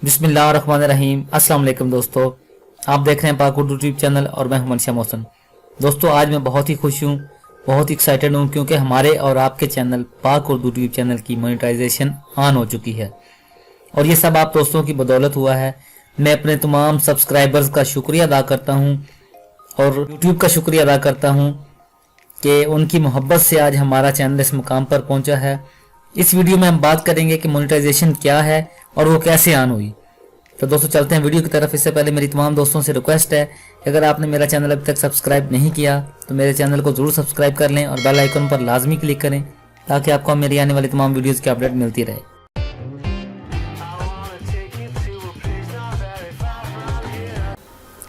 बिस्मिल्लाहिर्रहमानिर्रहीम। अस्सलाम वालेकुम दोस्तों, आप देख रहे हैं पाक उर्दू यूट्यूब चैनल और मैं हूं मनशा मोहसन। दोस्तों आज मैं बहुत ही खुश हूं, बहुत ही एक्साइटेड हूं क्योंकि हमारे और आपके channel Pak Urdu YouTube channel की मोनेटाइजेशन ऑन हो चुकी है और ये सब आप दोस्तों की बदौलत हुआ है। मैं अपने तमाम सब्सक्राइबर्स का शुक्रिया अदा करता हूँ और यूट्यूब का शुक्रिया अदा करता हूँ कि उनकी मोहब्बत से आज हमारा चैनल इस मुकाम पर पहुंचा है। इस वीडियो में हम बात करेंगे कि मोनेटाइजेशन क्या है और वो कैसे ऑन हुई। तो दोस्तों चलते हैं वीडियो की तरफ। इससे पहले मेरी तमाम दोस्तों से रिक्वेस्ट है कि अगर आपने मेरा चैनल अभी तक सब्सक्राइब नहीं किया तो मेरे चैनल को ज़रूर सब्सक्राइब कर लें और बेल आइकन पर लाजमी क्लिक करें ताकि आपको मेरी आने वाली तमाम वीडियोज़ की अपडेट मिलती रहे।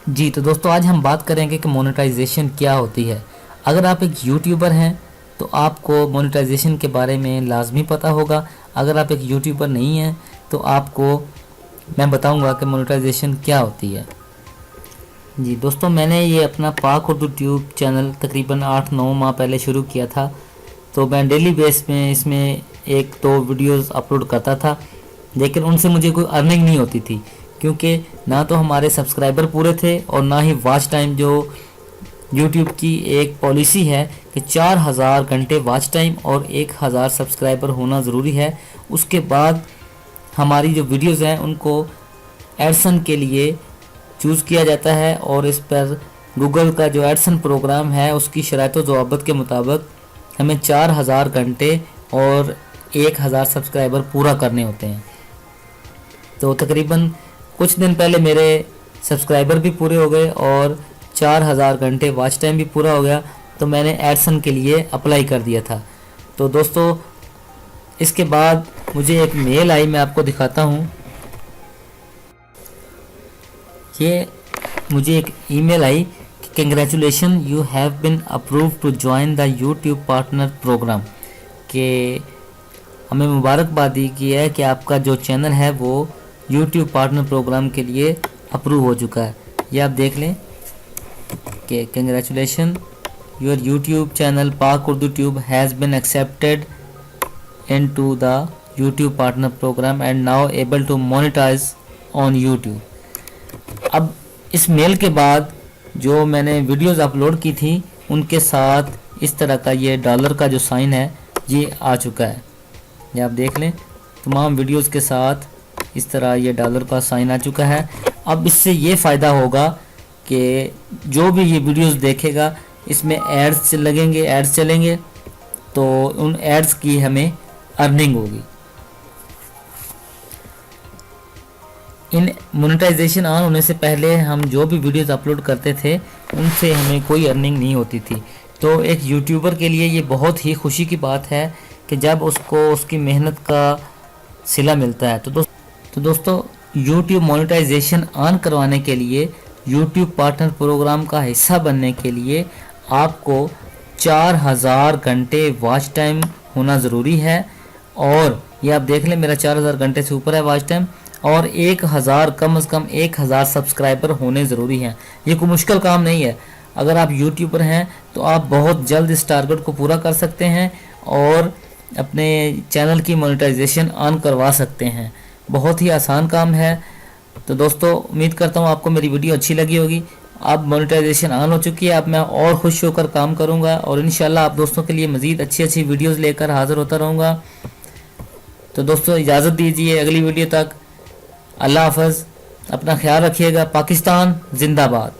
जी तो दोस्तों आज हम बात करेंगे कि मोनेटाइजेशन क्या होती है। अगर आप एक यूट्यूबर हैं तो आपको मोनेटाइजेशन के बारे में लाजमी पता होगा। अगर आप एक यूट्यूबर नहीं हैं तो आपको मैं बताऊंगा कि मोनेटाइजेशन क्या होती है। जी दोस्तों, मैंने ये अपना पाक उर्दू ट्यूब चैनल तकरीबन 8-9 माह पहले शुरू किया था। तो मैं डेली बेस में इसमें 1-2 वीडियोस अपलोड करता था, लेकिन उनसे मुझे कोई अर्निंग नहीं होती थी क्योंकि ना तो हमारे सब्सक्राइबर पूरे थे और ना ही वॉच टाइम। जो यूट्यूब की एक पॉलिसी है कि 4000 घंटे वॉच टाइम और 1000 सब्सक्राइबर होना ज़रूरी है, उसके बाद हमारी जो वीडियोस हैं उनको एडसन के लिए चूज़ किया जाता है और इस पर गूगल का जो एडसन प्रोग्राम है उसकी शराइत व ज़वाबित के मुताबिक हमें 4000 घंटे और 1000 सब्सक्राइबर पूरा करने होते हैं। तो तकरीबन कुछ दिन पहले मेरे सब्सक्राइबर भी पूरे हो गए और 4000 घंटे वॉच टाइम भी पूरा हो गया, तो मैंने एडसन के लिए अप्लाई कर दिया था। तो दोस्तों इसके बाद मुझे एक मेल आई, मैं आपको दिखाता हूँ। ये मुझे एक ईमेल आई कि congratulation you have been approved to join the YouTube partner program, कि हमें मुबारकबाद दी की है कि आपका जो चैनल है वो यूट्यूब पार्टनर प्रोग्राम के लिए अप्रूव हो चुका है। ये आप देख लें कि congratulation your YouTube channel Pak Urdu tube has been accepted into the YouTube partner program and now able to monetize on YouTube। अब इस मेल के बाद जो मैंने वीडियोस अपलोड की थी उनके साथ इस तरह का ये डॉलर का जो साइन है ये आ चुका है। ये आप देख लें, तमाम वीडियोस के साथ इस तरह ये डॉलर का साइन आ चुका है। अब इससे ये फ़ायदा होगा कि जो भी ये वीडियोस देखेगा इसमें एड्स लगेंगे, एड्स चलेंगे, तो उन एड्स की हमें अर्निंग होगी। इन मोनेटाइजेशन ऑन होने से पहले हम जो भी वीडियोस अपलोड करते थे उनसे हमें कोई अर्निंग नहीं होती थी। तो एक यूट्यूबर के लिए ये बहुत ही खुशी की बात है कि जब उसको उसकी मेहनत का सिला मिलता है। तो दोस्तों यूट्यूब मोनेटाइजेशन ऑन करवाने के लिए, यूट्यूब पार्टनर प्रोग्राम का हिस्सा बनने के लिए आपको 4000 घंटे वॉच टाइम होना ज़रूरी है। और ये आप देख लें मेरा 4000 घंटे से ऊपर है वॉच टाइम और 1000 कम से कम 1000 सब्सक्राइबर होने ज़रूरी हैं। ये कोई मुश्किल काम नहीं है। अगर आप यूट्यूबर हैं तो आप बहुत जल्द इस टारगेट को पूरा कर सकते हैं और अपने चैनल की मोनेटाइजेशन ऑन करवा सकते हैं। बहुत ही आसान काम है। तो दोस्तों उम्मीद करता हूँ आपको मेरी वीडियो अच्छी लगी होगी। अब मोनेटाइजेशन ऑन हो चुकी है, अब मैं और खुश होकर काम करूँगा और इंशाल्लाह आप दोस्तों के लिए मज़ीद अच्छी अच्छी वीडियोज़ लेकर हाज़िर होता रहूँगा। तो दोस्तों इजाज़त दीजिए अगली वीडियो तक। अल्लाह हाफ़िज़, अपना ख्याल रखिएगा। पाकिस्तान जिंदाबाद।